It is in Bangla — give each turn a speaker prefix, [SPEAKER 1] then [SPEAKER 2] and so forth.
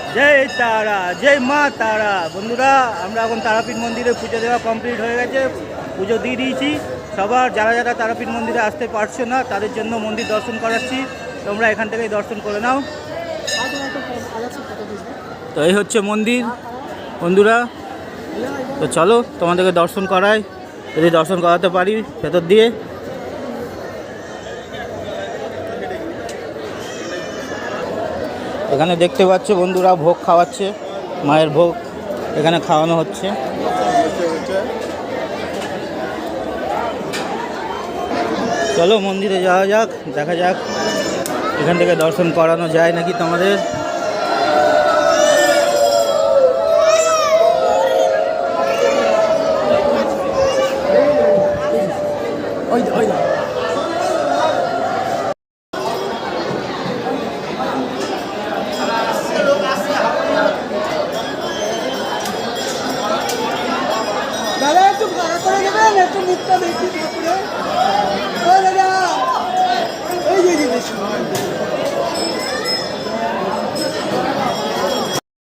[SPEAKER 1] जय तारा जय माँ तारा बंधुरा আমরা এখন তারাপীঠ মন্দিরে পুজো দেওয়া কমপ্লিট হয়ে গেছে পুজো দিয়ে দিয়েছি সবার যারা যারা তারাপীঠ মন্দিরে আসতে পারছো না তাদের জন্য মন্দির দর্শন করাচ্ছি তোমরা এখান থেকেই দর্শন করে নাও তো এই হচ্ছে মন্দির বন্ধুরা তো চলো তোমাদেরকে দর্শন করাই যদি দর্শন করাতে পারি ভেতর দিয়ে এখানে দেখতে পাচ্ছ বন্ধুরা ভোগ খাওয়াচ্ছে মায়ের ভোগ এখানে খাওয়ানো হচ্ছে চলো মন্দিরে যাওয়া যাক দেখা যাক এখান থেকে দর্শন করানো যায় নাকি তোমাদের
[SPEAKER 2] দাদা একটু ভাড়া করে দেবেন একটু মুখটা দেখি ঠাকুরে।